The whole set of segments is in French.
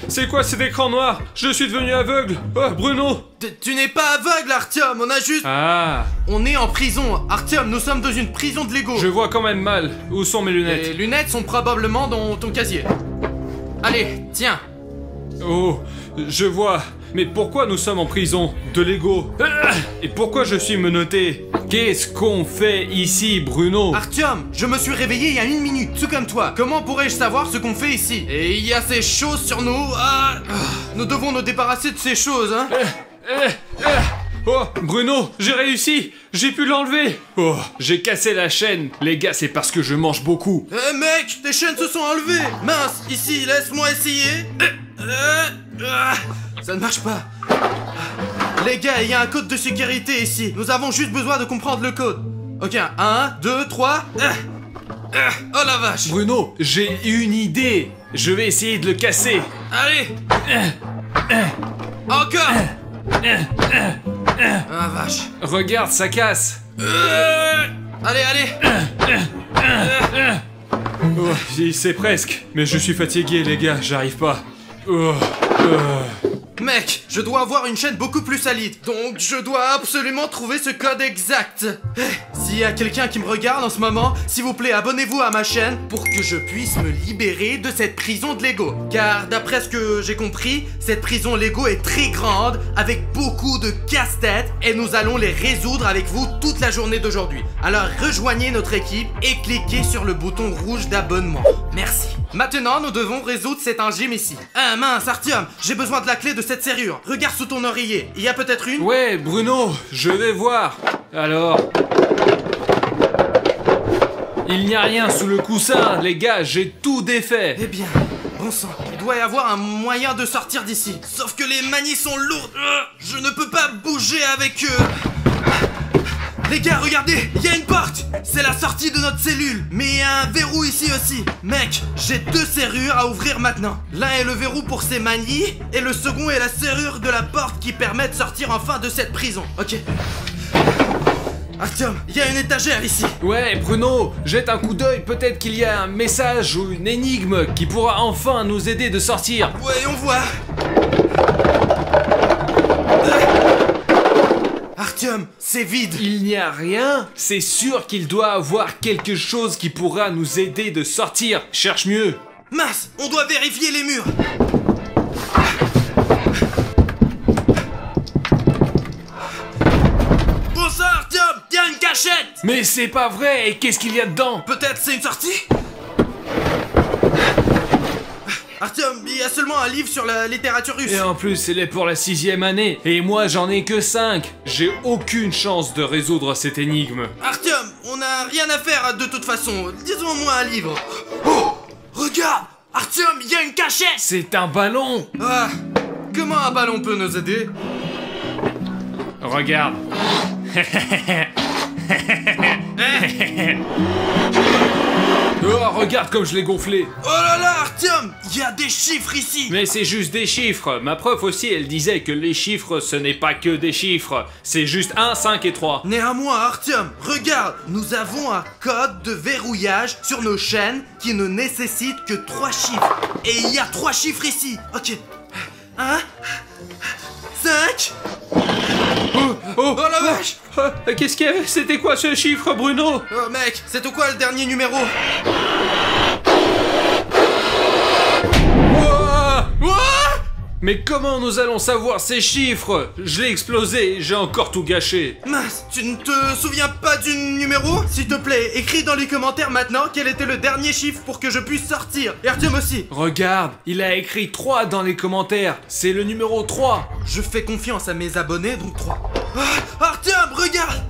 C'est quoi cet écran noir? Je suis devenu aveugle. Bruno. Tu n'es pas aveugle, Artyom, on a juste... Ah. On est en prison. Artyom, nous sommes dans une prison de Lego. Je vois quand même mal. Où sont mes lunettes? Les lunettes sont probablement dans ton casier. Allez, tiens. Oh, je vois. Mais pourquoi nous sommes en prison de Lego? Et pourquoi je suis menotté? Qu'est-ce qu'on fait ici, Bruno? Artyom, je me suis réveillé il y a 1 minute, tout comme toi. Comment pourrais-je savoir ce qu'on fait ici? Et il y a ces choses sur nous. Nous devons nous débarrasser de ces choses, hein. Oh, Bruno, j'ai réussi. J'ai pu l'enlever. Oh, j'ai cassé la chaîne. Les gars, c'est parce que je mange beaucoup. Mec, tes chaînes se sont enlevées. Mince, ici, laisse-moi essayer. Ça ne marche pas. Les gars, il y a un code de sécurité ici. Nous avons juste besoin de comprendre le code. Ok, 1, 2, 3. Oh la vache. Bruno, j'ai une idée. Je vais essayer de le casser. Allez. Encore. Ah vache. Regarde, ça casse. Allez, allez. Oh, c'est presque. Mais je suis fatigué, les gars, j'arrive pas. Mec, je dois avoir une chaîne beaucoup plus solide, donc je dois absolument trouver ce code exact. S'il y a quelqu'un qui me regarde en ce moment, s'il vous plaît, abonnez-vous à ma chaîne pour que je puisse me libérer de cette prison de Lego. Car d'après ce que j'ai compris, cette prison Lego est très grande, avec beaucoup de casse-tête, et nous allons les résoudre avec vous toute la journée d'aujourd'hui. Alors rejoignez notre équipe et cliquez sur le bouton rouge d'abonnement. Merci. Maintenant, nous devons résoudre cet engime ici. Ah mince, Artyom, j'ai besoin de la clé de cette serrure. Regarde sous ton oreiller, il y a peut-être une? Ouais, Bruno, je vais voir. Alors... Il n'y a rien sous le coussin, les gars, j'ai tout défait. Eh bien, bon sang, il doit y avoir un moyen de sortir d'ici. Sauf que les manies sont lourdes. Je ne peux pas bouger avec eux. Les gars, regardez, il y a une porte. C'est la sortie de notre cellule. Mais il y a un verrou ici aussi. Mec, j'ai 2 serrures à ouvrir maintenant. L'un est le verrou pour ces manies, et le second est la serrure de la porte qui permet de sortir enfin de cette prison. Ok. Artyom, il y a une étagère ici. Ouais, Bruno, jette un coup d'œil, peut-être qu'il y a un message ou une énigme qui pourra enfin nous aider de sortir. Voyons voir. Artyom, c'est vide. Il n'y a rien? C'est sûr qu'il doit avoir quelque chose qui pourra nous aider de sortir. Cherche mieux. Mince, on doit vérifier les murs. Bon sang, Artyom, il y a une cachette. Mais c'est pas vrai, et qu'est-ce qu'il y a dedans? Peut-être c'est une sortie? Artyom, il y a seulement un livre sur la littérature russe. Et en plus, elle est pour la 6e année, et moi j'en ai que 5. J'ai aucune chance de résoudre cette énigme. Artyom, on n'a rien à faire de toute façon. Disons-moi un livre. Oh, regarde, Artyom, il y a une cachette. C'est un ballon. Ah, comment un ballon peut nous aider? Regarde. Oh, regarde comme je l'ai gonflé. Oh là là, Artyom, il y a des chiffres ici. Mais c'est juste des chiffres. Ma prof aussi, elle disait que les chiffres, ce n'est pas que des chiffres. C'est juste 1, 5 et 3. Néanmoins, Artyom, regarde, nous avons un code de verrouillage sur nos chaînes qui ne nécessite que 3 chiffres. Et il y a 3 chiffres ici. Ok. 1, 5... Oh la vache. Qu'est-ce qu'il y avait? C'était quoi ce chiffre, Bruno? Oh mec, c'est quoi le dernier numéro? Mais comment nous allons savoir ces chiffres? Je l'ai explosé, j'ai encore tout gâché. Mince, tu ne te souviens pas du numéro? S'il te plaît, écris dans les commentaires maintenant quel était le dernier chiffre pour que je puisse sortir. Et Artyom aussi. Regarde, il a écrit 3 dans les commentaires. C'est le numéro 3. Je fais confiance à mes abonnés, donc 3. Artyom, regarde.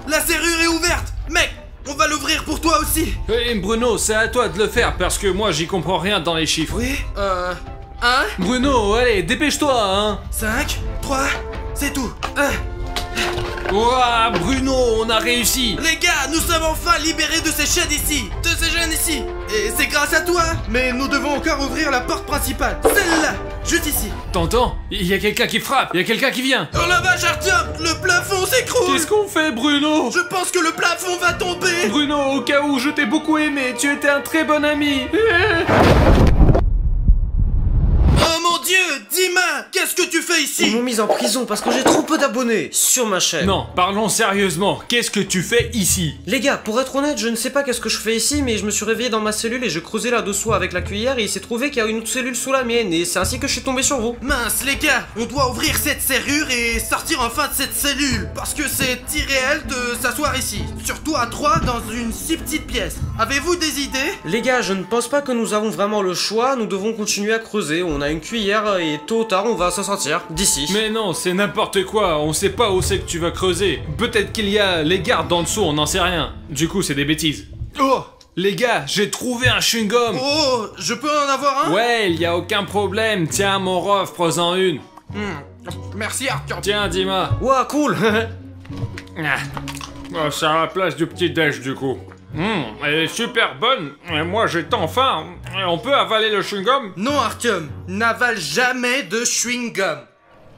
La serrure est ouverte. Mec, on va l'ouvrir pour toi aussi. Bruno, c'est à toi de le faire parce que moi j'y comprends rien dans les chiffres. Oui, 1, Bruno, allez, dépêche-toi, hein. 5, 3, c'est tout. Ouah, Bruno, on a réussi. Les gars, nous sommes enfin libérés de ces chaînes ici, de ces chaînes ici. Et c'est grâce à toi. Mais nous devons encore ouvrir la porte principale, celle-là, juste ici. T'entends? Il y a quelqu'un qui frappe, il y a quelqu'un qui vient. Oh la vache, Artyom, le plafond s'écroule. Qu'est-ce qu'on fait, Bruno? Je pense que le plafond va tomber. Bruno, au cas où, je t'ai beaucoup aimé, tu étais un très bon ami. suis en prison parce que j'ai trop peu d'abonnés sur ma chaîne. Non, parlons sérieusement. Qu'est-ce que tu fais ici? Les gars, pour être honnête, je ne sais pas qu'est-ce que je fais ici, mais je me suis réveillé dans ma cellule et je creusais là-dessous avec la cuillère et il s'est trouvé qu'il y a une autre cellule sous la mienne et c'est ainsi que je suis tombé sur vous. Mince les gars, on doit ouvrir cette serrure et sortir enfin de cette cellule. Parce que c'est irréel de s'asseoir ici. Surtout à 3 dans une si petite pièce. Avez-vous des idées? Les gars, je ne pense pas que nous avons vraiment le choix, nous devons continuer à creuser, on a une cuillère et tôt ou tard on va s'en sortir d'ici. Mais non, c'est n'importe quoi, on sait pas où c'est que tu vas creuser. Peut-être qu'il y a les gardes en dessous, on n'en sait rien. Du coup, c'est des bêtises. Oh! Les gars, j'ai trouvé un chewing-gum. Oh! Je peux en avoir un? Ouais, il y a aucun problème. Tiens, mon ref, prends-en une. Merci Arthur. Tiens, Dima. Ouah, cool. Ah. Oh, c'est à la place du petit déj du coup. Elle est super bonne. Et moi j'ai tant faim. On peut avaler le chewing-gum? Non Artyom, n'avale jamais de chewing-gum.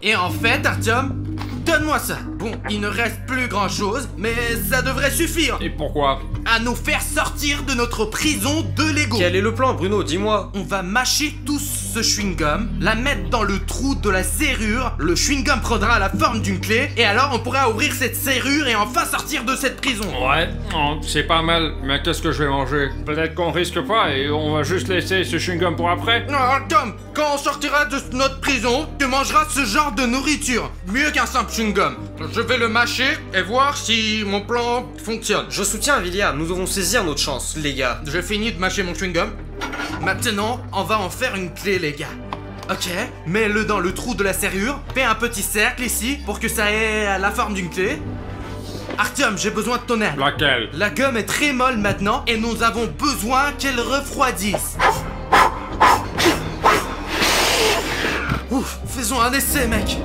Et en fait Artyom, donne-moi ça. Bon, il ne reste plus grand chose, mais ça devrait suffire Et pourquoi? à nous faire sortir de notre prison de Lego. Quel est le plan, Bruno? Dis-moi. On va mâcher tous ce chewing-gum, la mettre dans le trou de la serrure, le chewing-gum prendra la forme d'une clé, et alors on pourra ouvrir cette serrure et enfin sortir de cette prison. Ouais, c'est pas mal, mais qu'est-ce que je vais manger? Peut-être qu'on risque pas et on va juste laisser ce chewing-gum pour après? Non, Artyom, quand on sortira de notre prison, tu mangeras ce genre de nourriture. Mieux qu'un simple chewing-gum. Je vais le mâcher et voir si mon plan fonctionne. Je soutiens Villiard, nous devons saisir notre chance, les gars. J'ai fini de mâcher mon chewing-gum. Maintenant, on va en faire une clé, les gars. Ok, mets-le dans le trou de la serrure, fais un petit cercle ici pour que ça ait la forme d'une clé. Artyom, j'ai besoin de ton aide. Laquelle? La gomme est très molle maintenant et nous avons besoin qu'elle refroidisse. Ouf, faisons un essai, mec.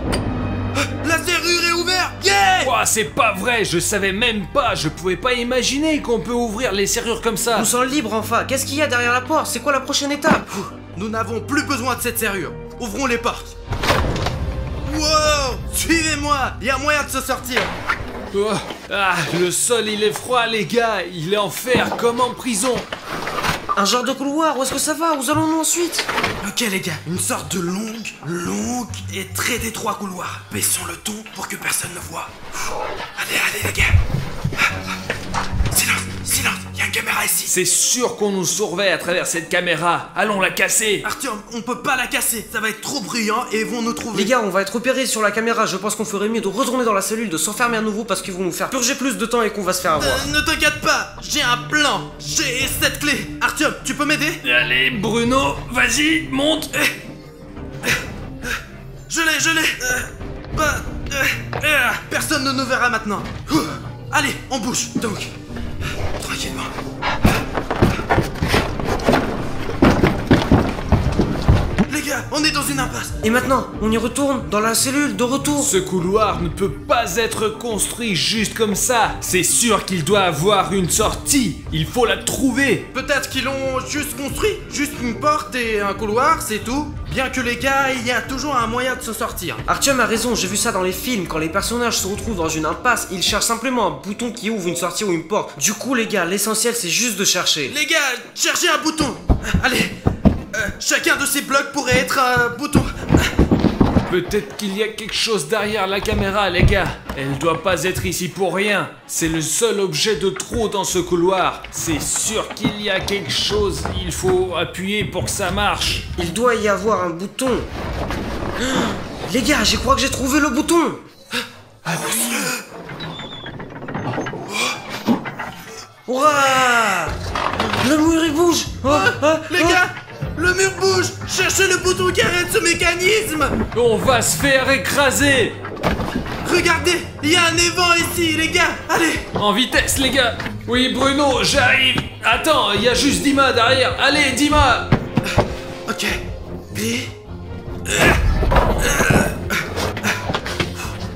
La serrure est ouverte! Yeah! Ouah, c'est pas vrai, je savais même pas, je pouvais pas imaginer qu'on peut ouvrir les serrures comme ça. Nous sommes libres enfin. Qu'est-ce qu'il y a derrière la porte? C'est quoi la prochaine étape? Nous n'avons plus besoin de cette serrure. Ouvrons les portes. Wow! Suivez-moi! Il y a moyen de se sortir. Oh, ah, le sol il est froid les gars, il est en fer comme en prison. Un genre de couloir, où est-ce que ça va? Où allons-nous ensuite? Ok les gars, une sorte de longue et très étroit couloir. Baissons le ton pour que personne ne voit. Allez les gars. Silence, il y a une caméra ici. C'est sûr qu'on nous surveille à travers cette caméra, allons la casser. Artyom, on peut pas la casser, ça va être trop bruyant et ils vont nous trouver. Les gars, on va être repérés sur la caméra. Je pense qu'on ferait mieux de retourner dans la cellule, de s'enfermer à nouveau parce qu'ils vont nous faire purger plus de temps et qu'on va se faire avoir. Ne t'inquiète pas, j'ai un plan. J'ai cette clé. Artyom, tu peux m'aider? Allez Bruno, vas-y, monte. Je l'ai. Personne ne nous verra maintenant. Allez, on bouge. Donc, tranquillement. Les gars, on est dans une impasse. Et maintenant, on y retourne dans la cellule de retour. Ce couloir ne peut pas être construit juste comme ça. C'est sûr qu'il doit avoir une sortie. Il faut la trouver. Peut-être qu'ils l'ont juste construit. Juste une porte et un couloir, c'est tout. Bien que les gars, il y a toujours un moyen de se sortir. Artyom a raison, j'ai vu ça dans les films. Quand les personnages se retrouvent dans une impasse, ils cherchent simplement un bouton qui ouvre une sortie ou une porte. Du coup, les gars, l'essentiel c'est juste de chercher. Les gars, cherchez un bouton. Allez, chacun de ces blocs pourrait être un bouton. Peut-être qu'il y a quelque chose derrière la caméra, les gars. Elle doit pas être ici pour rien. C'est le seul objet de trop dans ce couloir. C'est sûr qu'il y a quelque chose. Il faut appuyer pour que ça marche. Il doit y avoir un bouton. Les gars, je crois que j'ai trouvé le bouton. Ouah! Le mur il bouge. Les gars, le mur bouge. Cherchez le bouton qui arrête ce mécanisme. On va se faire écraser. Regardez, il y a un évent ici, les gars. Allez. En vitesse, les gars. Oui, Bruno, j'arrive. Attends, il y a juste Dima derrière. Allez, Dima. Ok. Puis...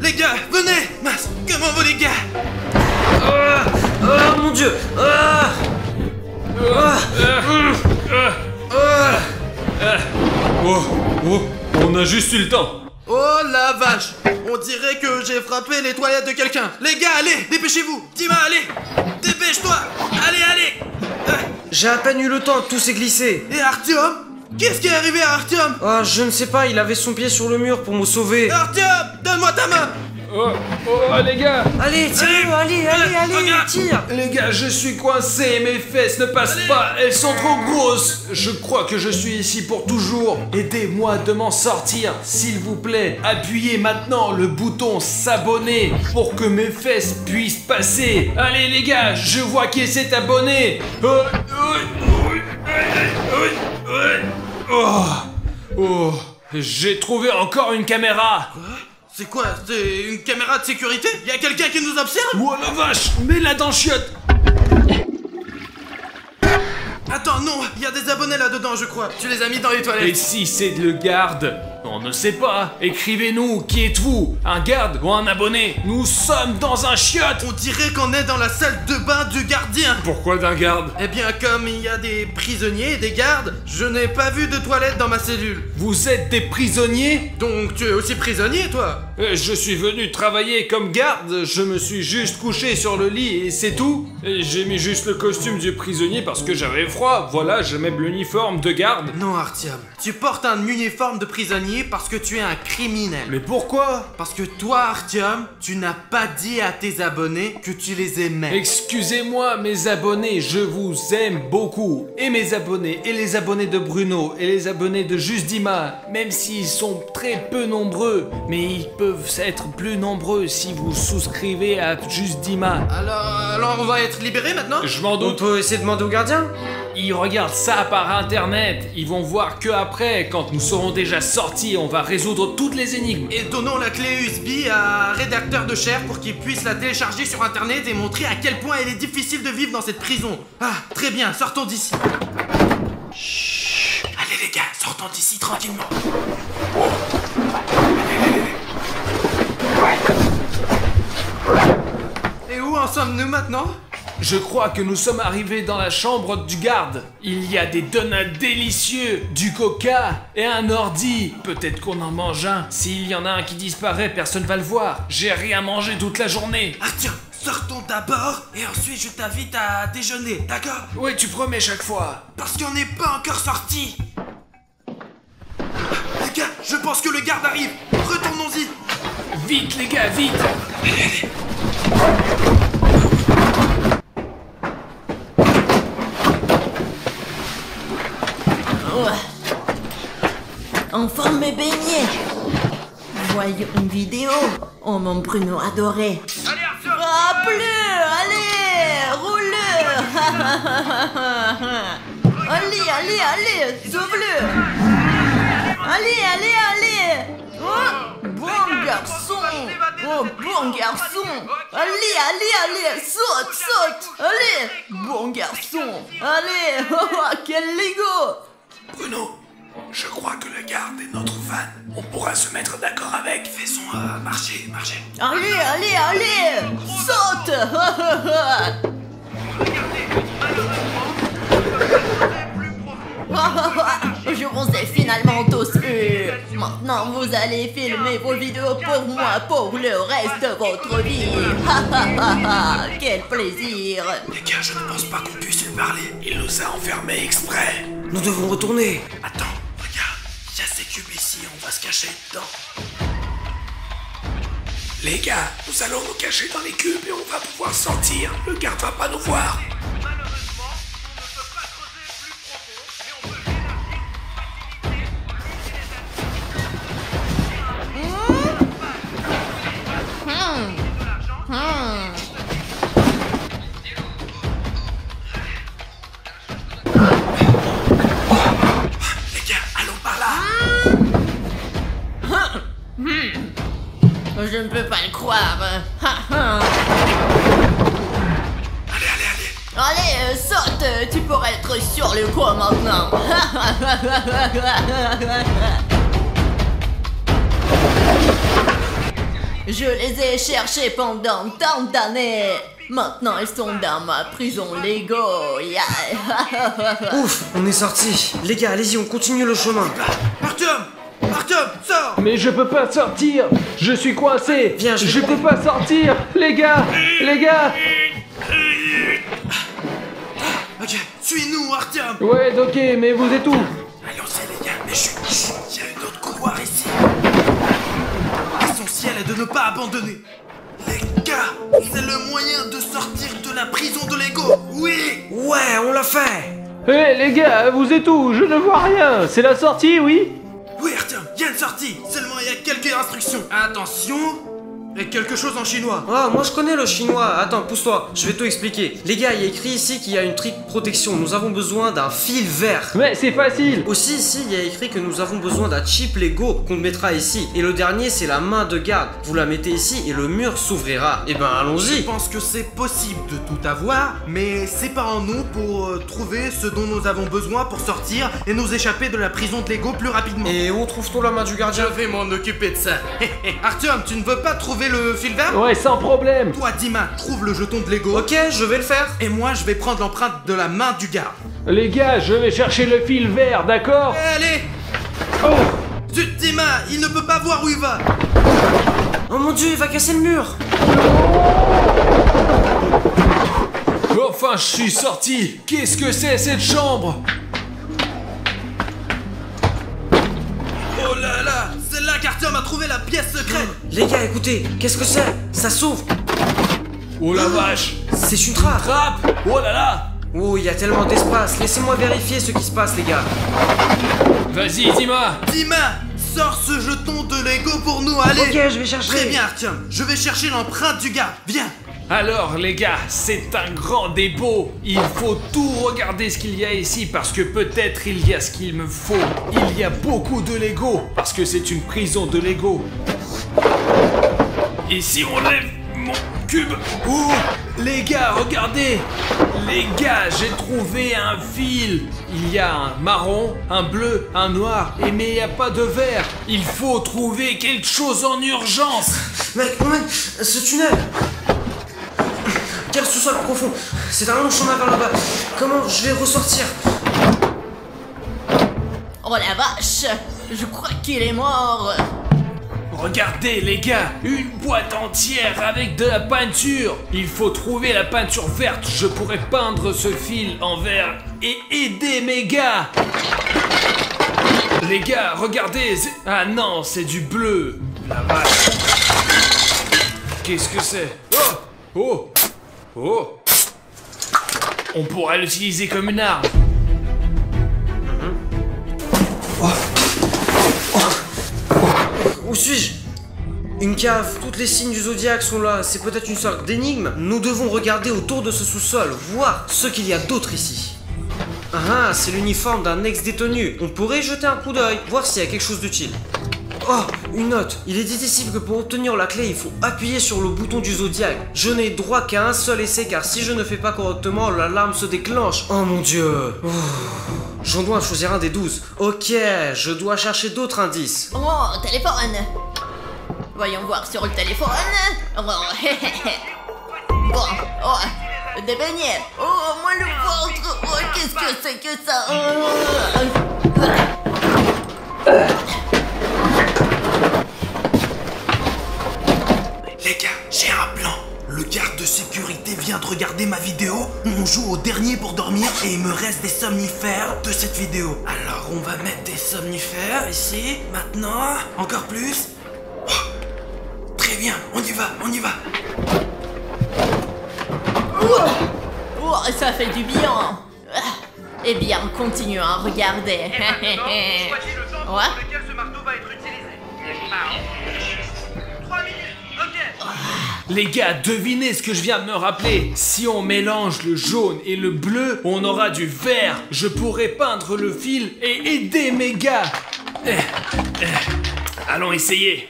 Les gars, venez. Mince, comment vont les gars? Oh mon dieu. On a juste eu le temps. Oh la vache. On dirait que j'ai frappé les toilettes de quelqu'un. Les gars, allez, dépêchez-vous. Dima, allez. Dépêche-toi. Allez. J'ai à peine eu le temps, tout s'est glissé. Et Artyom, Qu'est-ce qui est arrivé à Artyom? Ah, je ne sais pas, il avait son pied sur le mur pour me sauver. Artyom, donne-moi ta main. Oh, les gars! Allez, tire-le, allez, regarde. tire. Les gars, je suis coincé, mes fesses ne passent pas, elles sont trop grosses. Je crois que je suis ici pour toujours. Aidez-moi de m'en sortir, s'il vous plaît. Appuyez maintenant le bouton s'abonner pour que mes fesses puissent passer. Allez les gars, je vois qui s'est abonné. Oh, j'ai trouvé encore une caméra. C'est quoi? C'est une caméra de sécurité? Y a quelqu'un qui nous observe? Oh la vache, mets-la dans le chiotte. Attends, non, il y a des abonnés là-dedans, je crois. Tu les as mis dans les Et toilettes. si c'est le garde? On ne sait pas. Écrivez-nous, qui êtes-vous? Un garde ou un abonné? Nous sommes dans un chiotte. On dirait qu'on est dans la salle de bain du gardien. Pourquoi d'un garde? Eh bien, comme il y a des prisonniers et des gardes, je n'ai pas vu de toilette dans ma cellule. Vous êtes des prisonniers? Donc tu es aussi prisonnier, toi? Je suis venu travailler comme garde, je me suis juste couché sur le lit et c'est tout. Et j'ai mis juste le costume du prisonnier parce que j'avais froid, voilà, je mets l'uniforme de garde. Non, Artyom. Tu portes un uniforme de prisonnier parce que tu es un criminel. Mais pourquoi? Parce que toi, Artyom, tu n'as pas dit à tes abonnés que tu les aimais. Excusez-moi mes abonnés, je vous aime beaucoup. Et mes abonnés, et les abonnés de Bruno, et les abonnés de Juste Dima, même s'ils sont très peu nombreux, mais ils peuvent être plus nombreux si vous souscrivez à Juste Dima. Alors on va être libérés maintenant? Je m'en On doute. peut essayer de demander au gardien? Ils regardent ça par internet, ils vont voir que après, quand nous serons déjà sortis, on va résoudre toutes les énigmes. Et donnons la clé USB à un rédacteur de chair pour qu'il puisse la télécharger sur internet et montrer à quel point il est difficile de vivre dans cette prison. Ah, très bien, sortons d'ici. Chut. Allez les gars, sortons d'ici tranquillement. Et où en sommes-nous maintenant? Je crois que nous sommes arrivés dans la chambre du garde. Il y a des donuts délicieux, du coca et un ordi. Peut-être qu'on en mange un. S'il y en a un qui disparaît, personne va le voir. J'ai rien mangé toute la journée. Ah tiens, sortons d'abord et ensuite je t'invite à déjeuner, d'accord? Ouais, tu promets chaque fois. Parce qu'on n'est pas encore sortis. Les gars, je pense que le garde arrive. Retournons-y. Vite les gars, vite. Enfin mes beignets. Voyons une vidéo. Oh mon Bruno adoré. Allez Arthur. Ah plus, allez, roule-le. Allez, sauve-le. Allez. Oh, bon garçon. Oh, bon garçon. Allez, saute. Allez, bon garçon. Allez, oh, quel Lego. Bruno, je crois que le garde est notre fan. On pourra se mettre d'accord avec. Faisons marcher. Allez, saute. Je vous ai finalement tous eu. Maintenant, vous allez filmer vos vidéos pour moi pour le reste de votre vie. Quel plaisir. Les gars, je ne pense pas qu'on puisse lui parler. Il nous a enfermés exprès. Nous devons retourner. Attends, regarde, il y a ces cubes ici, on va se cacher dedans. Les gars, nous allons nous cacher dans les cubes et on va pouvoir sortir. Le garde va pas nous voir. Les gars, allons par là. Je ne peux pas le croire. Allez, saute. Tu pourrais être sur le coup maintenant. Je les ai cherchés pendant tant d'années. Maintenant, ils sont dans ma prison Lego. Yeah. Ouf, on est sortis. Les gars, allez-y, on continue le chemin. Artyom, sors. Mais je peux pas sortir. Je suis coincé. Viens, je peux pas sortir. Les gars. Ok, suis-nous, Artyom. Ouais, ok, mais vous êtes où? Allons, c'est les abandonné. Les gars, c'est le moyen de sortir de la prison de Lego. Oui. Ouais, on l'a fait. Hé les gars, vous êtes où? Je ne vois rien. C'est la sortie, oui? Oui, Artyom, il y a une sortie. Seulement, il y a quelques instructions. Attention. Et quelque chose en chinois. Ah, moi je connais le chinois. Attends, pousse-toi, je vais tout expliquer. Les gars, il y a écrit ici qu'il y a une trick protection. Nous avons besoin d'un fil vert. Mais c'est facile. Aussi, ici, il y a écrit que nous avons besoin d'un chip Lego qu'on mettra ici. Et le dernier, c'est la main de garde. Vous la mettez ici et le mur s'ouvrira. Et ben, Je allons-y. pense que c'est possible de tout avoir, mais c'est pas en nous pour trouver ce dont nous avons besoin pour sortir et nous échapper de la prison de Lego plus rapidement. Et où trouve-t-on la main du Je gardien? vais m'en occuper de ça. Artyom, tu ne veux pas trouver le fil vert? Ouais, sans problème. Toi, Dima, trouve le jeton de Lego. Ok, je vais le faire. Et moi, je vais prendre l'empreinte de la main du garde. Les gars, je vais chercher le fil vert, d'accord? Allez! Oh. Zut, Dima, il ne peut pas voir où il va. Oh mon dieu, il va casser le mur. Enfin, je suis sorti. Qu'est-ce que c'est cette chambre? Oh là là, c'est là qu'Artyom a trouvé la pièce secrète. Les gars, écoutez, qu'est-ce que c'est? Ça s'ouvre. Oh la vache. C'est une trappe. Trappe. Oh là là. Oh, il y a tellement d'espace. Laissez-moi vérifier ce qui se passe, les gars. Vas-y, Dima. Dima, sors ce jeton de Lego pour nous, allez. Ok, je vais chercher. Très bien, Artyom, je vais chercher l'empreinte du garde. Viens. Alors les gars, c'est un grand dépôt. Il faut tout regarder ce qu'il y a ici parce que peut-être il y a ce qu'il me faut. Il y a beaucoup de Lego parce que c'est une prison de Lego. Et si on lève mon cube? Oh, les gars, regardez. Les gars, j'ai trouvé un fil. Il y a un marron, un bleu, un noir, mais il n'y a pas de vert. Il faut trouver quelque chose en urgence. Mec, ce tunnel. Quel sous-sol profond. C'est un long chemin vers là-bas. Comment je vais ressortir? Oh la vache, je crois qu'il est mort. Regardez les gars, une boîte entière avec de la peinture. Il faut trouver la peinture verte. Je pourrais peindre ce fil en vert et aider mes gars. Les gars, regardez. Ah non, c'est du bleu. La vache. Qu'est-ce que c'est? Oh! Oh! Oh! On pourrait l'utiliser comme une arme. Où suis-je? Une cave. Toutes les signes du zodiaque sont là. C'est peut-être une sorte d'énigme. Nous devons regarder autour de ce sous-sol, voir ce qu'il y a d'autre ici. Ah, c'est l'uniforme d'un ex-détenu. On pourrait y jeter un coup d'œil, voir s'il y a quelque chose d'utile. Oh, une note. Il est dit ici que pour obtenir la clé, il faut appuyer sur le bouton du zodiaque. Je n'ai droit qu'à un seul essai car si je ne fais pas correctement, l'alarme se déclenche. Oh mon dieu. J'en dois choisir un des 12. Ok, je dois chercher d'autres indices. Oh, téléphone. Voyons voir sur le téléphone. Oh, bon, oh, des beignets. Oh, moi le ventre. Oh, qu'est-ce que c'est que ça? Les gars, j'ai un plan. Le garde de sécurité vient de regarder ma vidéo. On joue au dernier pour dormir et il me reste des somnifères de cette vidéo. Alors on va mettre des somnifères ici, maintenant. Encore plus. Oh, très bien, on y va, on y va. Oh, ça fait du bien. Eh bien, continuons à regarder. Ouais. lequel ce marteau va être utilisé. 3 minutes, ok. Les gars, devinez ce que je viens de me rappeler. Si on mélange le jaune et le bleu, on aura du vert. Je pourrais peindre le fil et aider mes gars. Allons essayer.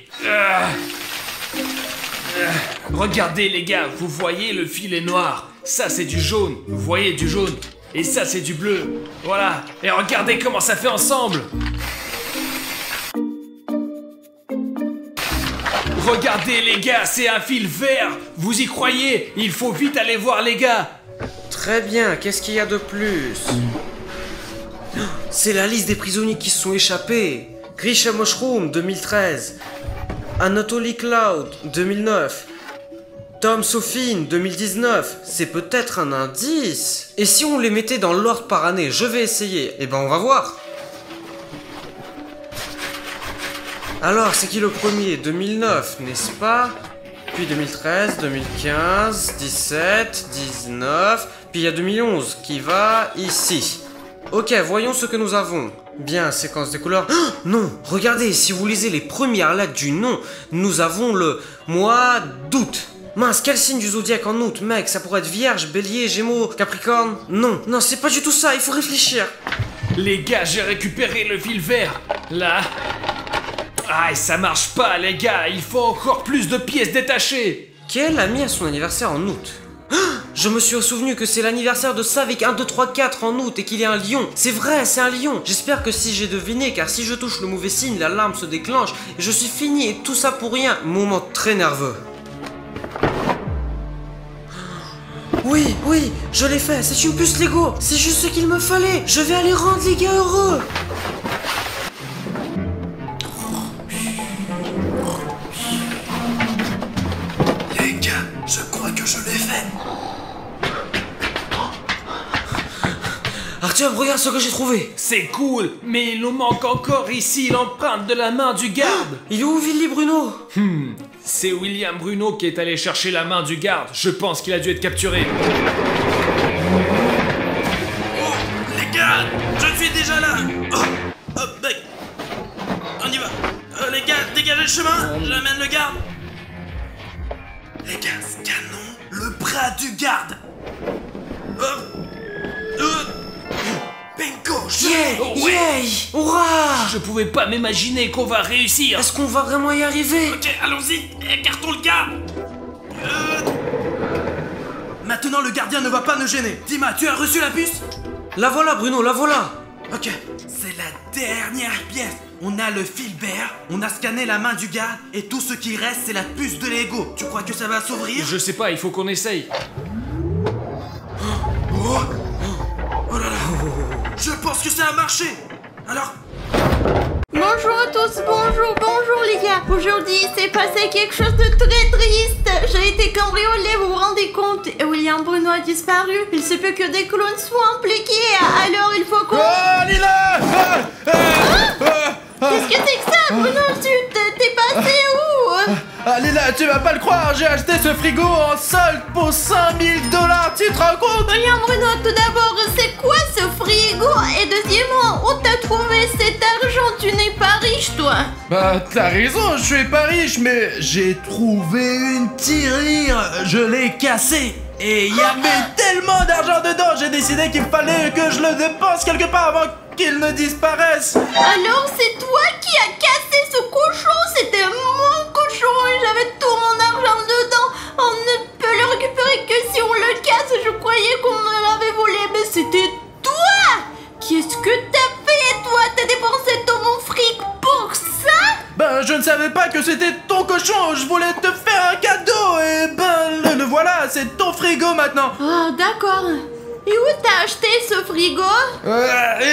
Regardez les gars, vous voyez le fil est noir. Ça c'est du jaune, vous voyez du jaune. Et ça c'est du bleu. Voilà. Et regardez comment ça fait ensemble. Regardez les gars, c'est un fil vert. Vous y croyez? Il faut vite aller voir les gars. Très bien, qu'est-ce qu'il y a de plus? C'est la liste des prisonniers qui se sont échappés. Grisha Mushroom 2013, Anatoly Cloud 2009, Tom Sofin 2019. C'est peut-être un indice. Et si on les mettait dans l'ordre par année? Je vais essayer. Eh ben on va voir. Alors, c'est qui le premier? 2009, n'est-ce pas? puis 2013, 2015, 17, 19, puis il y a 2011 qui va ici. Ok, voyons ce que nous avons. Bien, séquence des couleurs. Oh, non, regardez, si vous lisez les premières lettres du nom, nous avons le mois d'août. Mince, quel signe du zodiaque en août, mec? Ça pourrait être Vierge, Bélier, Gémeaux, Capricorne. Non, non, c'est pas du tout ça, il faut réfléchir. Les gars, j'ai récupéré le fil vert. Là. Ah, ça marche pas, les gars. Il faut encore plus de pièces détachées. Quel ami a son anniversaire en août? Je me suis souvenu que c'est l'anniversaire de ça avec 1, 2, 3, 4 en août et qu'il est un lion. C'est vrai, c'est un lion. J'espère que si j'ai deviné, car si je touche le mauvais signe, l'alarme se déclenche et je suis fini et tout ça pour rien. Moment très nerveux. Oui, oui, je l'ai fait, c'est une puce Lego. C'est juste ce qu'il me fallait. Je vais aller rendre les gars heureux. Les gars, je crois que je l'ai fait. Artyom, regarde ce que j'ai trouvé. C'est cool, mais il nous manque encore ici l'empreinte de la main du garde. Il est où, Willy Bruno? C'est William Bruno qui est allé chercher la main du garde. Je pense qu'il a dû être capturé. Oh, les gars, je suis déjà là. Oh, mec, on y va. Les gars, dégagez le chemin, j'amène le garde. Les gars, scannons le bras du garde. Bingo, Yeah, yeah, hurrah. Je pouvais pas m'imaginer qu'on va réussir. Est-ce qu'on va vraiment y arriver? Ok, allons-y, écartons le garde. Maintenant, le gardien ne va pas nous gêner. Dima, tu as reçu la puce? La voilà, Bruno, la voilà. Ok, c'est la dernière pièce. On a le fil vert, on a scanné la main du garde, et tout ce qui reste, c'est la puce de Lego. Tu crois que ça va s'ouvrir? Je sais pas, il faut qu'on essaye. Oh là là, je pense que ça a marché. Alors, Bonjour à tous, bonjour les gars. Aujourd'hui, il s'est passé quelque chose de très triste. J'ai été cambriolée, vous vous rendez compte? Et William Bruno a disparu. Il se peut que des clones soient impliqués. Alors, il faut qu'on... oh Lila, Qu'est-ce que c'est que ça, Bruno? T'es passé où? ah Lila, tu vas pas le croire, j'ai acheté ce frigo en solde pour 5000 $, tu te rends compte? William Bruno, tout d'abord, c'est quoi ce frigo? Et deuxièmement, où t'as trouvé cet argent? Tu n'es pas riche, toi. Bah, t'as raison, je suis pas riche, mais j'ai trouvé une tirelire, je l'ai cassée. Et il y avait tellement d'argent dedans, j'ai décidé qu'il fallait que je le dépense quelque part avant qu'il ne disparaisse. Alors, c'est toi qui as cassé ce cochon? C'était mon cochon et j'avais tout mon argent dedans. On ne peut le récupérer que si on le casse. Je croyais qu'on me l'avait volé, mais c'était toi. Qu'est-ce que t'as fait, toi? T'as dépensé tout mon fric pour ça? Ben, je ne savais pas que c'était ton cochon, je voulais te faire un cadeau, et ben, le voilà, c'est ton frigo maintenant. Ah, d'accord. Et où t'as acheté ce frigo?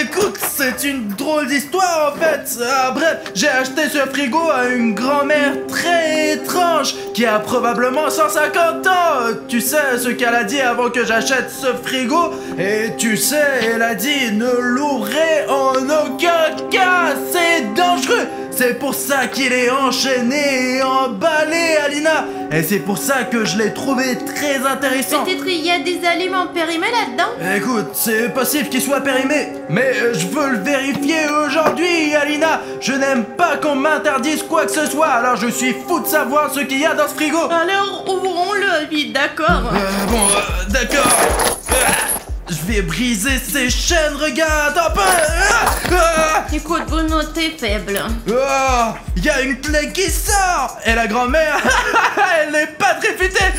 Écoute, c'est une drôle d'histoire en fait. Bref, j'ai acheté ce frigo à une grand-mère très étrange qui a probablement 150 ans. Tu sais ce qu'elle a dit avant que j'achète ce frigo? Et tu sais, elle a dit ne l'ouvrez en aucun cas, c'est dangereux. C'est pour ça qu'il est enchaîné et emballé, Alina. Et c'est pour ça que je l'ai trouvé très intéressant. Peut-être il y a des aliments périmés là-dedans? Écoute, c'est possible qu'il soit périmé, mais je veux le vérifier aujourd'hui, Alina. Je n'aime pas qu'on m'interdise quoi que ce soit, alors je suis fou de savoir ce qu'il y a dans ce frigo. Alors ouvrons-le vite, d'accord? D'accord. Je vais briser ces chaînes, regarde un peu. Écoute, Bruno, t'es faible. Il y a une clé qui sort. Et la grand-mère, elle n'est pas très futée.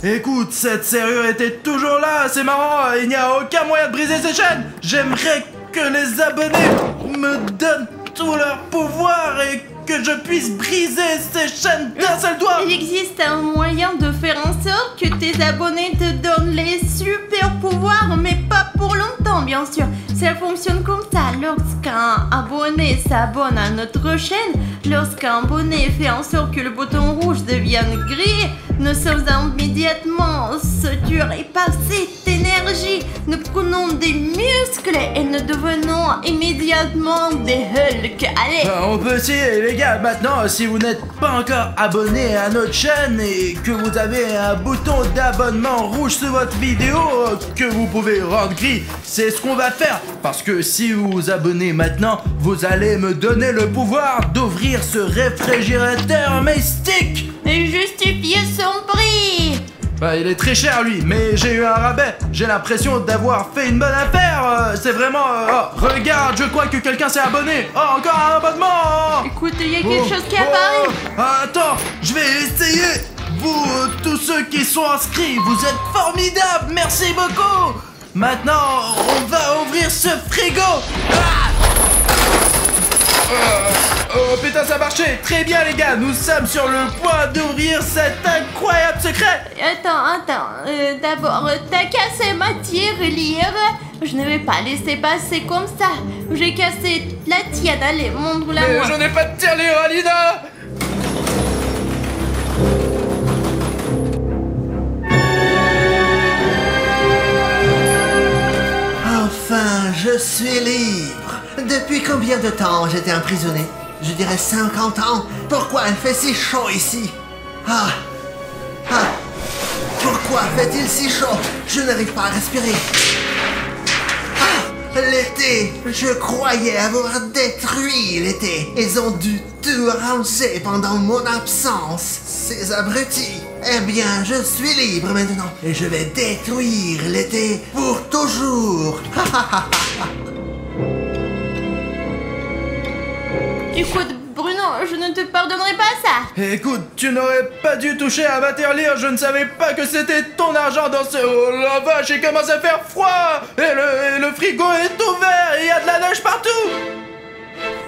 Écoute, cette serrure était toujours là, c'est marrant, il n'y a aucun moyen de briser ces chaînes. J'aimerais que les abonnés me donnent tout leur pouvoir et que je puisse briser ces chaînes d'un seul doigt. Il existe un moyen de faire en sorte que tes abonnés te donnent les super pouvoirs, mais pas pour longtemps, bien sûr. Ça fonctionne comme ça. lorsqu'un abonné s'abonne à notre chaîne, lorsqu'un abonné fait en sorte que le bouton rouge devienne gris, nous sommes immédiatement saturés par cette énergie. Nous prenons des muscles et nous devenons immédiatement des Hulk. Allez! On peut essayer les gars, maintenant si vous n'êtes pas encore abonné à notre chaîne et que vous avez un bouton d'abonnement rouge sur votre vidéo que vous pouvez rendre gris, c'est ce qu'on va faire. Parce que si vous vous abonnez maintenant, vous allez me donner le pouvoir d'ouvrir ce réfrigérateur mystique. Et justifier son prix! Bah, il est très cher lui, mais j'ai eu un rabais. J'ai l'impression d'avoir fait une bonne affaire. C'est vraiment... Oh, regarde, je crois que quelqu'un s'est abonné. Oh, encore un abonnement. Écoute, il y a quelque chose qui apparaît. Attends, je vais essayer. Vous, tous ceux qui sont inscrits, vous êtes formidables. Merci beaucoup. Maintenant, on va ouvrir ce frigo. Oh putain, ça marchait. Très bien les gars, nous sommes sur le point d'ouvrir cet incroyable secret. Attends, d'abord, t'as cassé ma tirelire. Je ne vais pas laisser passer comme ça. J'ai cassé la tienne, allez, montre-la moi. Mais je n'ai pas de tirelire, Alina. Enfin, je suis libre. Depuis combien de temps j'étais emprisonné? Je dirais 50 ans. Pourquoi il fait si chaud ici? Pourquoi fait-il si chaud? Je n'arrive pas à respirer. L'été, je croyais avoir détruit l'été. Ils ont dû tout ranger pendant mon absence. Ces abrutis. Eh bien, je suis libre maintenant. Et je vais détruire l'été pour toujours. Écoute, Bruno, je ne te pardonnerai pas ça. Écoute, tu n'aurais pas dû toucher à ma tirelire. Je ne savais pas que c'était ton argent dans ce... Oh la vache, il commence à faire froid. Et le frigo est ouvert. Il y a de la neige partout.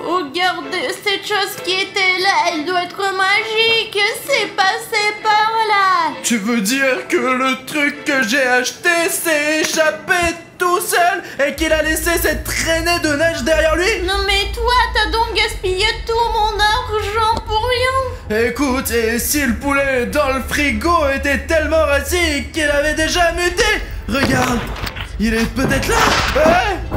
Regarde, cette chose qui était là, elle doit être magique. C'est passé par là. Tu veux dire que le truc que j'ai acheté s'est échappé tout seul et qu'il a laissé cette traînée de neige derrière lui? Non mais toi, t'as donc gaspillé tout mon argent pour rien. Écoute, et si le poulet dans le frigo était tellement rassis qu'il avait déjà muté? Regarde, il est peut-être là.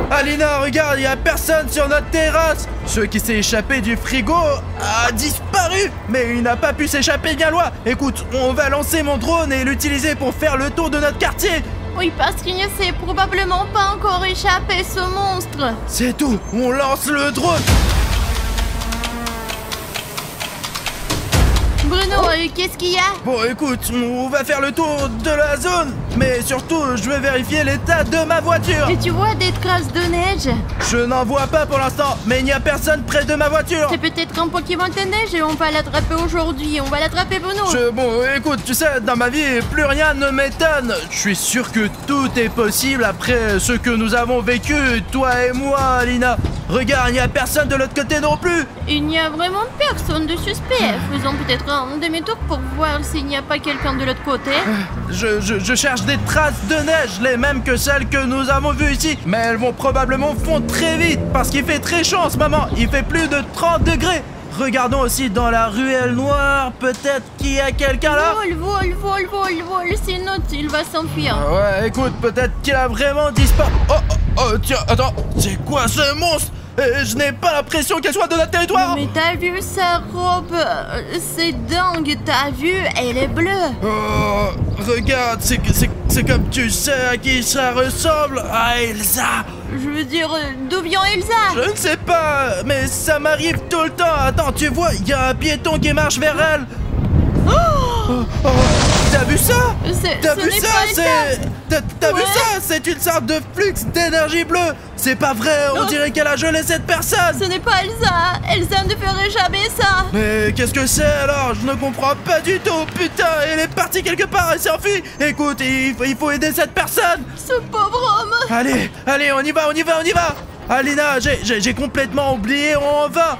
Alina, regarde, il y a personne sur notre terrasse. Ce qui s'est échappé du frigo a disparu, mais il n'a pas pu s'échapper bien loin. Écoute, on va lancer mon drone et l'utiliser pour faire le tour de notre quartier. Oui, parce qu'il ne s'est probablement pas encore échappé, ce monstre. C'est tout, on lance le drone. Bruno, qu'est-ce qu'il y a? Bon, écoute, on va faire le tour de la zone, mais surtout, je vais vérifier l'état de ma voiture. Et tu vois des traces de neige? Je n'en vois pas pour l'instant, mais il n'y a personne près de ma voiture. C'est peut-être un Pokémon de neige et on va l'attraper aujourd'hui. On va l'attraper, Bruno. Bon, écoute, tu sais, dans ma vie, plus rien ne m'étonne. Je suis sûr que tout est possible après ce que nous avons vécu, toi et moi, Alina. Regarde, il n'y a personne de l'autre côté non plus. Il n'y a vraiment personne de suspect. Faisons peut-être un demi-tour pour voir s'il n'y a pas quelqu'un de l'autre côté. Je cherche des traces de neige, les mêmes que celles que nous avons vues ici. Mais elles vont probablement fondre très vite parce qu'il fait très chaud en ce moment. Il fait plus de 30 degrés. Regardons aussi dans la ruelle noire, peut-être qu'il y a quelqu'un là. Vol, sinon il va s'enfuir. Ouais, écoute, peut-être qu'il a vraiment disparu. Oh, tiens, attends, c'est quoi ce monstre? Je n'ai pas l'impression qu'elle soit de notre territoire. Mais t'as vu sa robe? C'est dingue, t'as vu? Elle est bleue. Oh, regarde, c'est comme tu sais à qui ça ressemble. À Elsa. Je veux dire, d'où vient Elsa? Je ne sais pas, mais ça m'arrive tout le temps. Attends, tu vois, il y a un piéton qui marche vers elle. T'as vu ça? T'as vu ça? T'as vu ça? C'est une sorte de flux d'énergie bleue. C'est pas vrai, on dirait qu'elle a gelé cette personne. Ce n'est pas Elsa. Elsa ne ferait jamais ça. Mais qu'est-ce que c'est alors? Je ne comprends pas du tout. Putain, elle est partie quelque part, elle s'est enfuie. Écoute, il faut aider cette personne. Ce pauvre homme. Allez, on y va. Alina, j'ai complètement oublié, on va.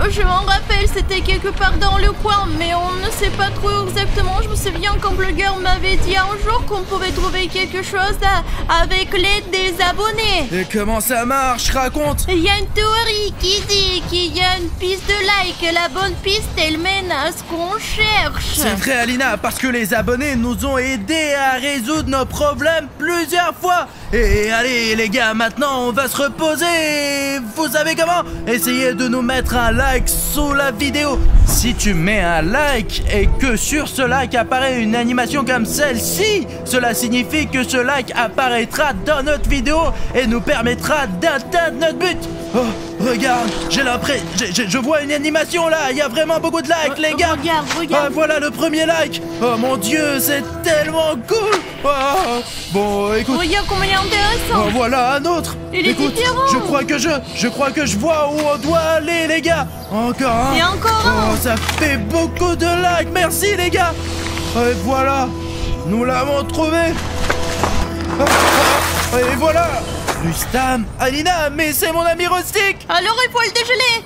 Je m'en rappelle, c'était quelque part dans le coin, mais on ne sait pas trop exactement. Je me souviens qu'un blogueur m'avait dit un jour qu'on pouvait trouver quelque chose avec l'aide des abonnés. Et comment ça marche? Raconte. Il y a une théorie qui dit qu'il y a une piste de like. La bonne piste, elle mène à ce qu'on cherche. C'est vrai, Alina, parce que les abonnés nous ont aidés à résoudre nos problèmes plusieurs fois. Et allez les gars, maintenant on va se reposer. Vous savez comment? Essayez de nous mettre un like sous la vidéo. Si tu mets un like et que sur ce like apparaît une animation comme celle-ci, cela signifie que ce like apparaîtra dans notre vidéo et nous permettra d'atteindre notre but. Oh, regarde, j'ai l'impression, je vois une animation là. Il y a vraiment beaucoup de likes, les gars. Regarde. Ah, voilà le premier like. Oh mon Dieu, c'est tellement cool. Oh, bon, écoute. Regarde comment il est intéressant. Oh, voilà un autre. Il est Écoute, différent. je crois que je vois où on doit aller, les gars. Encore un. Et encore un. Oh, ça fait beaucoup de likes. Merci, les gars. Et voilà, nous l'avons trouvé. Et voilà. Rustam, Alina, mais c'est mon ami Rustic. Alors il faut le dégeler.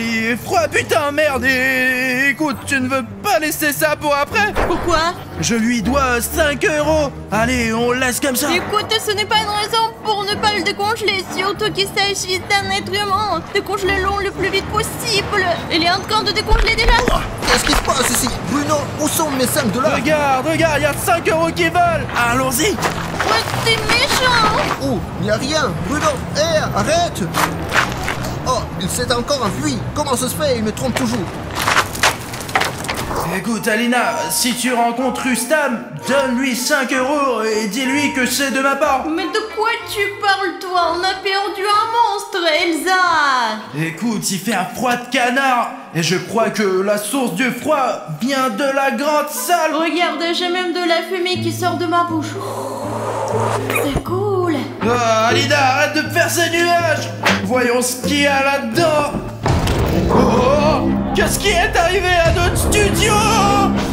Il est froid, putain, merde. Et écoute, tu ne veux pas laisser ça pour après? Pourquoi? Je lui dois 5 €. Allez, on laisse comme ça. Écoute, ce n'est pas une raison pour ne pas le décongeler, surtout qu'il s'agit d'un être humain. Décongelez-le le plus vite possible. Il est en train de décongeler déjà. Qu'est-ce qui se passe ici? Bruno, où sont mes 5 $? Regarde, il y a 5 € qui volent. Allons-y. Ouais, t'es méchant. Oh, y a rien. Bruno, hé, arrête. Oh, il s'est encore enfui. Comment ça se fait? Il me trompe toujours. Écoute, Alina, si tu rencontres Rustam, donne-lui 5 € et dis-lui que c'est de ma part. Mais de quoi tu parles, toi? On a perdu un monstre, Elsa. Écoute, il fait un froid de canard et je crois que la source du froid vient de la grande salle. Regarde, j'ai même de la fumée qui sort de ma bouche. C'est cool. Ah, Alina, arrête de faire ces nuages. Voyons ce qu'il y a là-dedans. Oh, qu'est-ce qui est arrivé à notre studio?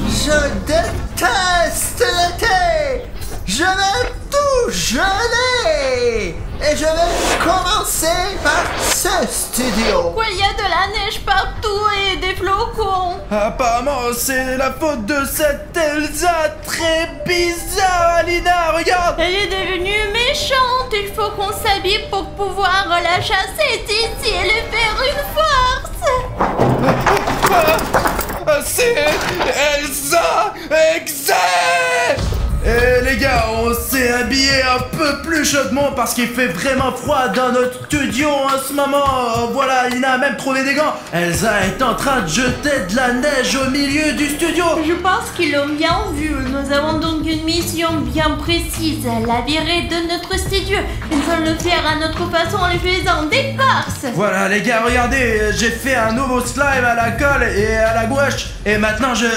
Je déteste l'été. Je vais tout geler. Et je vais commencer par ce studio. Pourquoi il y a de la neige partout et des flocons? Apparemment, c'est la faute de cette Elsa très bizarre, Alina, regarde. Elle est devenue méchante. Il faut qu'on s'habille pour pouvoir la chasser d'ici et lui faire une force. C'est Elsa Exe. Et les gars, on s'est habillé un peu plus chaudement parce qu'il fait vraiment froid dans notre studio en ce moment. Voilà, Alina a même trouvé des gants. Elsa est en train de jeter de la neige au milieu du studio. Je pense qu'ils l'ont bien vu. Nous avons donc une mission bien précise. La virer de notre studio. Nous allons le faire à notre façon en les faisant des farces. Voilà les gars, regardez, j'ai fait un nouveau slime à la colle et à la gouache. Et maintenant je...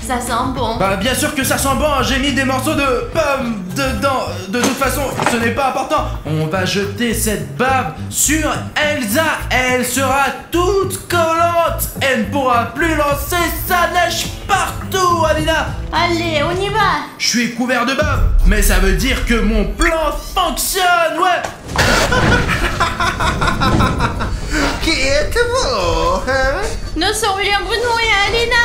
Ça sent bon. Bah bien sûr que ça sent bon, j'ai mis des morceaux de pommes dedans. De toute façon, ce n'est pas important. On va jeter cette bave sur Elsa. Elle sera toute collante. Elle ne pourra plus lancer sa neige partout, Alina. Allez, on y va. Je suis couvert de bave, mais ça veut dire que mon plan fonctionne, ouais. Qui êtes-vous, hein? Nous sommes William, Bruno et Alina.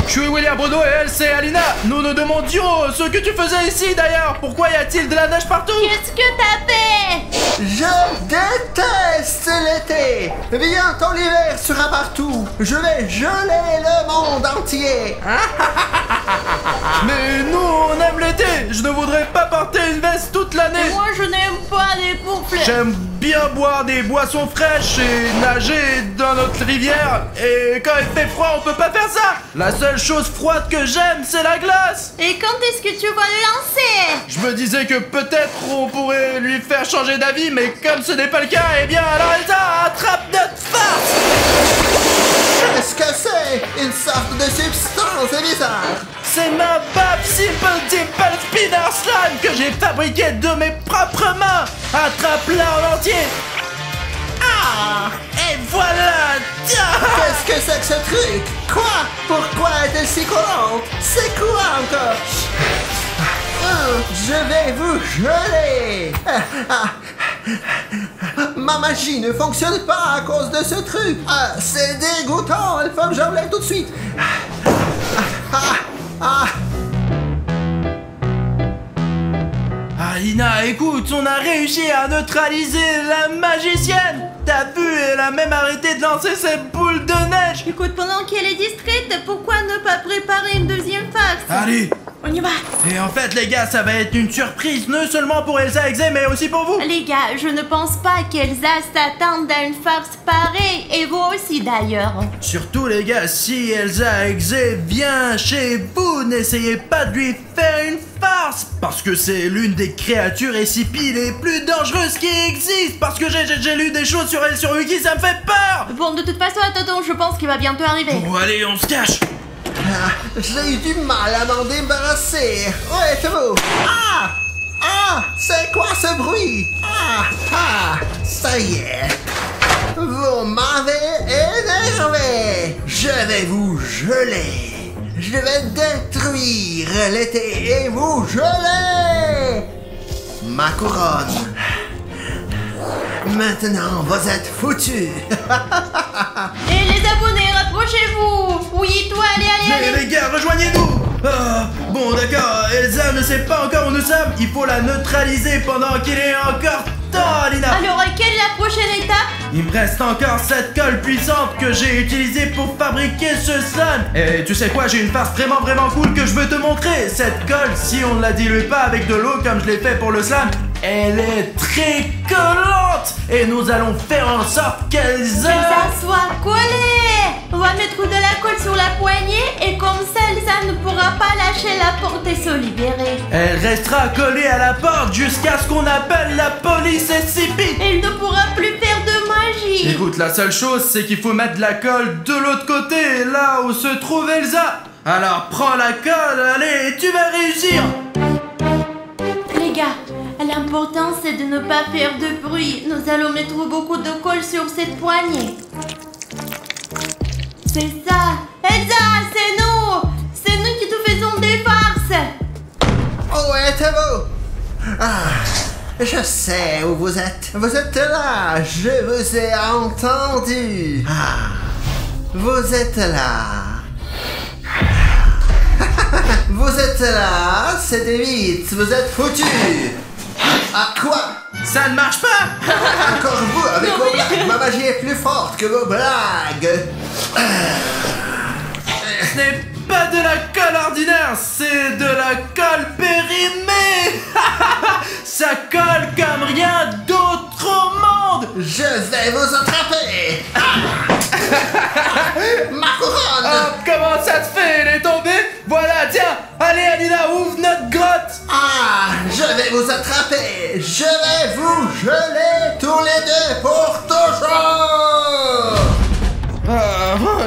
Je suis William Bruno et elle c'est Alina. Nous nous demandions ce que tu faisais ici d'ailleurs. Pourquoi y a-t-il de la neige partout? Qu'est-ce que t'as fait? Je déteste l'été. Bientôt l'hiver sera partout. Je vais geler le monde entier. Mais nous on aime l'été. Je ne voudrais pas porter une veste toute l'année. Moi je n'aime pas les bouffles. J'aime bien boire des boissons fraîches et nager dans notre rivière. Et quand il fait froid on peut pas faire ça. La seule chose froide que j'aime c'est la glace. Et quand est-ce que tu vas le lancer? Je me disais que peut-être on pourrait lui faire changer d'avis, mais comme ce n'est pas le cas, eh bien alors Elsa attrape notre farce. Qu'est-ce que c'est? Une sorte de substance bizarre. C'est ma bave Simple Dimple Spinner Slime que j'ai fabriquée de mes propres mains. Attrape-la en entier. Ah, et voilà. Qu'est-ce que c'est que ce truc? Quoi? Pourquoi est-elle si collante? C'est quoi encore? Je vais vous geler. Ma magie ne fonctionne pas à cause de ce truc. C'est dégoûtant. Il faut que j'enlève tout de suite. Alina, écoute, on a réussi à neutraliser la magicienne. T'as vu, elle a même arrêté de lancer ses boules de neige. Écoute, pendant qu'elle est distraite, pourquoi ne pas préparer une deuxième farce? Allez. On y va. Et en fait, les gars, ça va être une surprise, non seulement pour Elsa Exe, mais aussi pour vous. Les gars, je ne pense pas qu'Elsa s'attende à une farce pareille, et vous aussi d'ailleurs. Surtout, les gars, si Elsa Exe vient chez vous, n'essayez pas de lui faire une farce, parce que c'est l'une des créatures SCP les plus dangereuses qui existent, parce que j'ai lu des choses sur elle sur Wiki, ça me fait peur. Bon, de toute façon, attends, je pense qu'il va bientôt arriver. Bon, allez, on se cache. J'ai eu du mal à m'en débarrasser. Ouais, c'est beau. C'est quoi ce bruit? Ça y est. Vous m'avez énervé. Je vais vous geler. Je vais détruire l'été et vous geler. Ma couronne. Maintenant, vous êtes foutus. Et les abonnés, rapprochez-vous. Oui, toi, allez. Les gars, rejoignez-nous. Bon, d'accord, Elsa ne sait pas encore où nous sommes. Il faut la neutraliser pendant qu'il est encore temps, Alina. Alors, quelle est la prochaine étape? Il me reste encore cette colle puissante que j'ai utilisée pour fabriquer ce slime. Et tu sais quoi, j'ai une farce vraiment cool que je veux te montrer. Cette colle, si on ne la dilue pas avec de l'eau comme je l'ai fait pour le slime, elle est très collante. Et nous allons faire en sorte qu'elle ça soit collé. On va mettre de la colle sur la poignée et comme ça, Elsa ne pourra pas lâcher la porte et se libérer. Elle restera collée à la porte jusqu'à ce qu'on appelle la police SCP. Elle ne pourra plus faire de magie. Écoute, la seule chose, c'est qu'il faut mettre de la colle de l'autre côté, là où se trouve Elsa. Alors prends la colle, allez, et tu vas réussir. Les gars, l'important c'est de ne pas faire de bruit. Nous allons mettre beaucoup de colle sur cette poignée. C'est ça. Elsa, c'est nous. C'est nous qui te faisons des farces. Oh ouais, t'es beau. Je sais où vous êtes. Vous êtes là. Je vous ai entendu. Vous êtes là. Vous êtes là. C'est des vite. Vous êtes foutus. Quoi? Ça ne marche pas. Encore vous avec vos blagues. Ma magie est plus forte que vos blagues. Ce n'est pas de la colle ordinaire, c'est de la colle périmée. Ça colle comme rien d'autre au monde. Je vais vous attraper. Ma couronne. Comment ça te fait? Elle est tombée? Voilà, tiens. Allez, Alina, ouvre notre grotte. Je vais vous attraper. Je vais vous geler tous les deux pour toujours.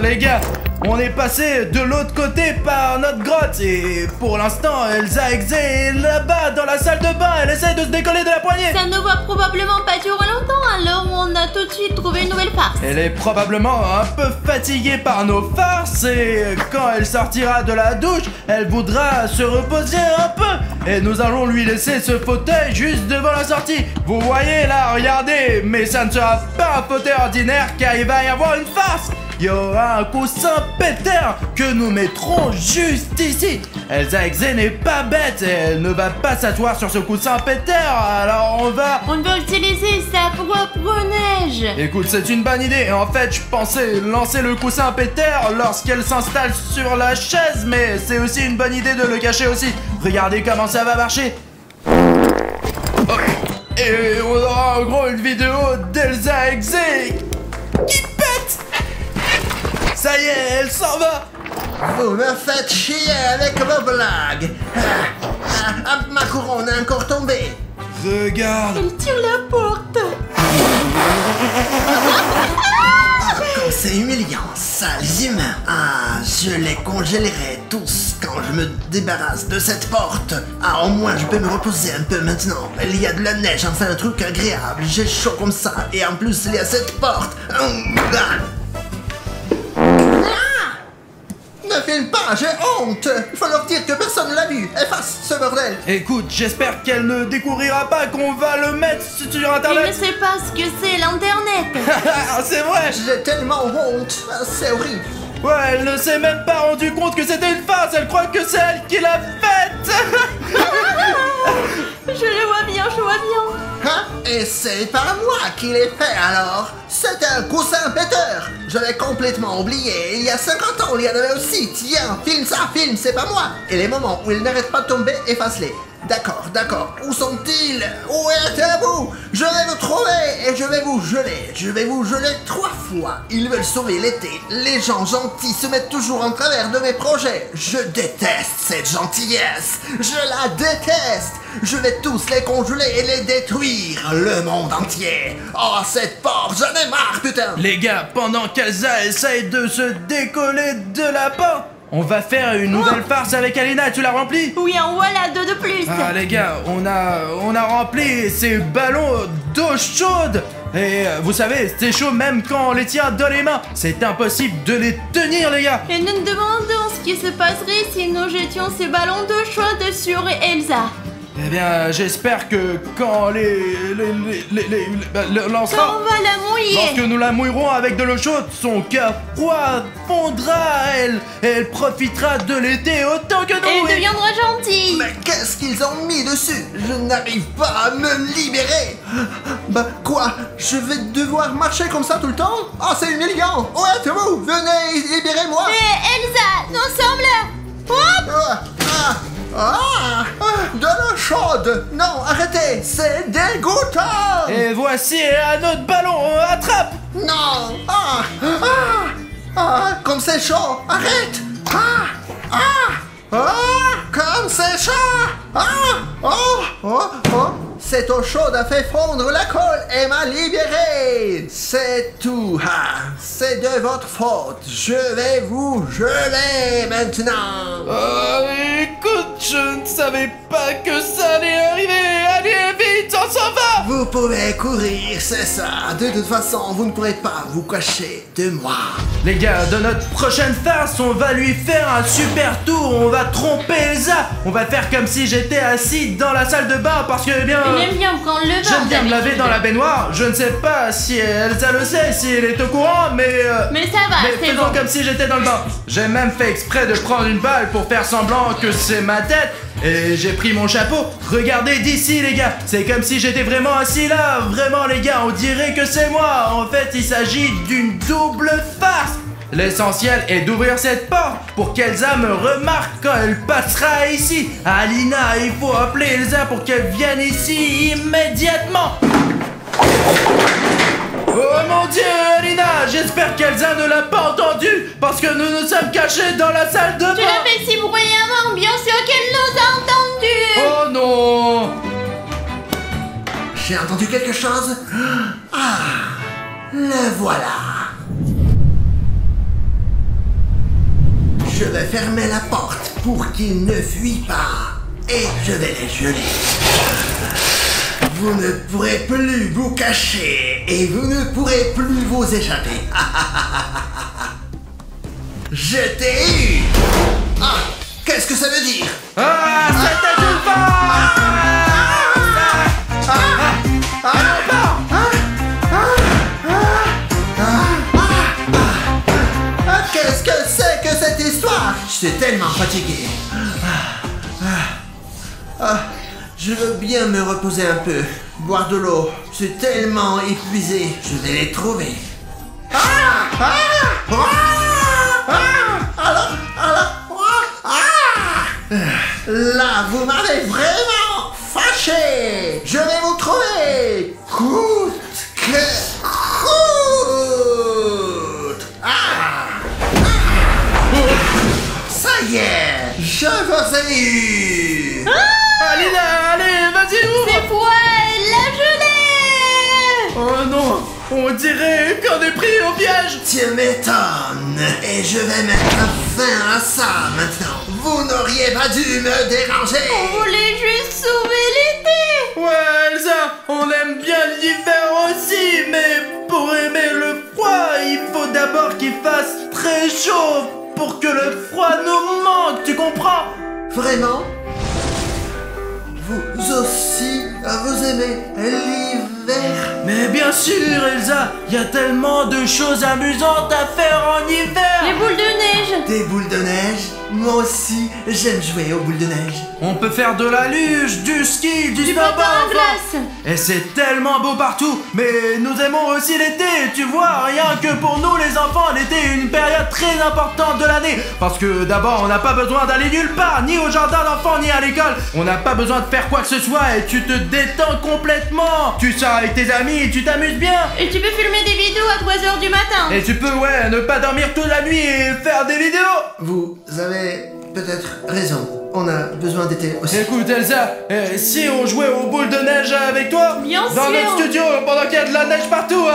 Les gars, on est passé de l'autre côté par notre grotte et pour l'instant, Elsa Exe est là-bas dans la salle de bain. Elle essaie de se décoller de la poignée. Ça ne va probablement pas durer longtemps, alors on a tout de suite trouvé une nouvelle farce. Elle est probablement un peu fatiguée par nos farces et quand elle sortira de la douche, elle voudra se reposer un peu. Et nous allons lui laisser ce fauteuil juste devant la sortie. Vous voyez là, regardez, mais ça ne sera pas un fauteuil ordinaire car il va y avoir une farce. Il y aura un coussin pétard que nous mettrons juste ici. Elsa Exe n'est pas bête et elle ne va pas s'asseoir sur ce coussin pétard. Alors on va utiliser sa propre neige. Écoute, c'est une bonne idée. En fait, je pensais lancer le coussin pétard lorsqu'elle s'installe sur la chaise, mais c'est aussi une bonne idée de le cacher aussi. Regardez comment ça va marcher. Et on aura en gros une vidéo d'Elsa Exe qui pète. Ça y est, elle s'en va. Vous me faites chier avec vos blagues. Ma couronne est encore tombée. Regarde. Elle tire la porte. Quand c'est humiliant, sales humains. Je les congélerai tous quand je me débarrasse de cette porte. Au moins je peux me reposer un peu maintenant. Il y a de la neige, enfin un truc agréable. J'ai chaud comme ça. Et en plus il y a cette porte. Ne filme pas, j'ai honte. Il faut leur dire que personne ne l'a vu. Efface ce bordel. Écoute, j'espère qu'elle ne découvrira pas qu'on va le mettre sur Il ne internet. sait pas ce que c'est l'Internet. C'est vrai. J'ai tellement honte. C'est horrible. Ouais, elle ne s'est même pas rendu compte que c'était une farce. Elle croit que c'est elle qui l'a faite. Je le vois bien, je vois bien. Hein? Et c'est pas moi qui l'ai fait alors. C'est un coussin péteur. Je l'ai complètement oublié. Il y a 50 ans, il y en avait aussi. Tiens, filme ça, filme, c'est pas moi. Et les moments où ils n'arrêtent pas de tomber, efface-les. D'accord, d'accord. Où sont-ils? Où êtes-vous? Je vais vous trouver et je vais vous geler. Je vais vous geler 3 fois. Ils veulent sauver l'été. Les gens gentils se mettent toujours en travers de mes projets. Je déteste cette gentillesse. Je la déteste. Je vais tous les congeler et les détruire. Le monde entier. Oh, cette porte, j'en ai marre, putain. Les gars, pendant qu'Elsa essaye de se décoller de la porte, on va faire une nouvelle farce avec Alina. Tu l'as remplie? Oui, en voilà 2 de plus. Ah les gars, on a rempli ces ballons d'eau chaude. Et vous savez, c'est chaud même quand on les tient dans les mains. C'est impossible de les tenir les gars. Et nous nous demandons ce qui se passerait si nous jetions ces ballons d'eau chaude sur Elsa. Eh bien, j'espère que quand lancera, Quand on va la mouiller. lorsque nous la mouillerons avec de l'eau chaude, son cœur froid fondra, elle profitera de l'été autant que nous. Elle deviendra gentille. Mais qu'est-ce qu'ils ont mis dessus? Je n'arrive pas à me libérer. Bah quoi? Je vais devoir marcher comme ça tout le temps? Oh, c'est humiliant. Où êtes-vous? Venez, libérez-moi. Et Elsa, nous sommes là. Hop. De l'eau chaude. Non, arrêtez, c'est dégoûtant. Et voici un autre ballon, attrape. Non. Comme c'est chaud. Arrête. Comme c'est chaud. Cette eau chaude a fait fondre la colle et m'a libéré. C'est tout. C'est de votre faute. Je vais vous geler maintenant. Écoute, je ne savais pas que ça allait arriver. Allez, vite, on s'en va. Vous pouvez courir, c'est ça. De toute façon, vous ne pourrez pas vous cacher de moi. Les gars, dans notre prochaine farce, on va lui faire un super tour. On va tromper Elsa. On va faire comme si j'étais assis dans la salle de bain parce que, eh bien, Il aime bien prendre le bain. j'aime bien me laver dans la baignoire. Je ne sais pas si Elsa le sait, si elle est au courant, mais ça va, mais c'est faisons bon. comme si j'étais dans le bain. J'ai même fait exprès de prendre une balle pour faire semblant que c'est ma tête. Et j'ai pris mon chapeau. Regardez d'ici les gars. C'est comme si j'étais vraiment assis là. Vraiment les gars, on dirait que c'est moi. En fait, il s'agit d'une double farce. L'essentiel est d'ouvrir cette porte pour qu'Elsa me remarque quand elle passera ici. Alina, il faut appeler Elsa pour qu'elle vienne ici immédiatement. Oh mon Dieu, Alina, j'espère qu'Elsa ne l'a pas entendu parce que nous nous sommes cachés dans la salle de bain. Tu l'as fait si bruyamment, bien sûr qu'elle nous a entendus. Oh non. J'ai entendu quelque chose. Le voilà. Je vais fermer la porte pour qu'il ne fuit pas. Et je vais les geler. Vous ne pourrez plus vous cacher et vous ne pourrez plus vous échapper. Je t'ai eu. Qu'est-ce que ça veut dire? C'était une farce. Qu'est-ce que c'est que cette histoire? Je suis tellement fatigué. Je veux bien me reposer un peu, boire de l'eau. Je suis tellement épuisé. Je vais les trouver. Là, vous m'avez vraiment fâché. Je vais vous trouver. Coûte que coûte. Ça y est, je vous ai eu. Alina, allez, vas-y, ouvre. C'est poil, la gelée. Oh non, on dirait qu'on est pris au piège. Tu m'étonnes. Et je vais mettre fin à ça maintenant. Vous n'auriez pas dû me déranger. On voulait juste sauver l'été. Ouais, Elsa, on aime bien l'hiver aussi, mais pour aimer le froid, il faut d'abord qu'il fasse très chaud pour que le froid nous manque, tu comprends? Vraiment? Vous aussi, vous aimez l'hiver? Mais bien sûr, Elsa, il y a tellement de choses amusantes à faire en hiver. Les boules de neige. Des boules de neige? Moi aussi, j'aime jouer aux boules de neige. On peut faire de la luge, du ski, du snowboard, patin à enfin. glace. Et c'est tellement beau partout. Mais nous aimons aussi l'été, tu vois. Rien que pour nous les enfants, l'été est une période très importante de l'année. Parce que d'abord, on n'a pas besoin d'aller nulle part, ni au jardin d'enfants, ni à l'école. On n'a pas besoin de faire quoi que ce soit et tu te détends complètement. Tu sors avec tes amis et tu t'amuses bien. Et tu peux filmer des vidéos à 3h du matin. Et tu peux, ouais, ne pas dormir toute la nuit et faire des vidéos. Vous avez peut-être raison. On a besoin d'été aussi. Écoute Elsa, si on jouait aux boules de neige avec toi, Bien dans sûr. notre studio, pendant qu'il y a de la neige partout,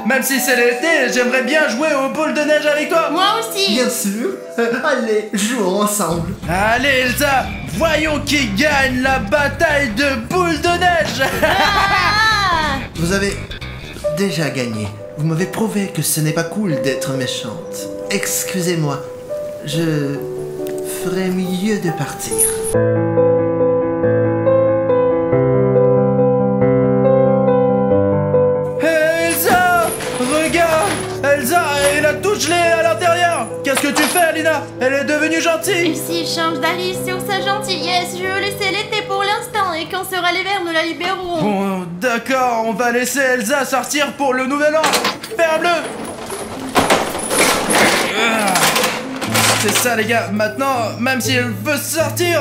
même si c'est l'été, j'aimerais bien jouer aux boules de neige avec toi. Moi aussi. Bien sûr. Allez, jouons ensemble. Allez Elsa, voyons qui gagne la bataille de boules de neige. Ah. Vous avez déjà gagné. Vous m'avez prouvé que ce n'est pas cool d'être méchante. Excusez-moi. Je ferais mieux de partir. Hey, Elsa, regarde, Elsa, elle a tout gelé à l'intérieur. Qu'est-ce que tu fais, Alina? Elle est devenue Et gentille. s'il change d'avis sur sa gentillesse, je veux laisser l'été pour l'instant et quand sera l'hiver, nous la libérerons. Bon, d'accord, on va laisser Elsa sortir pour le nouvel an. Ferme-le. C'est ça les gars, maintenant, même si elle veut sortir,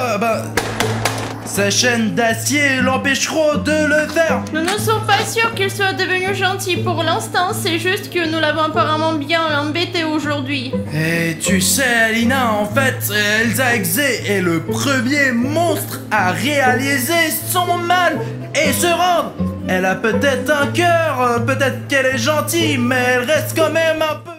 sa chaîne d'acier l'empêcheront de le faire. Nous ne sommes pas sûrs qu'il soit devenu gentil pour l'instant, c'est juste que nous l'avons apparemment bien embêté aujourd'hui. Et tu sais Alina, en fait, Elsa Exe est le premier monstre à réaliser son mal et se rendre. Elle a peut-être un cœur, peut-être qu'elle est gentille, mais elle reste quand même un peu...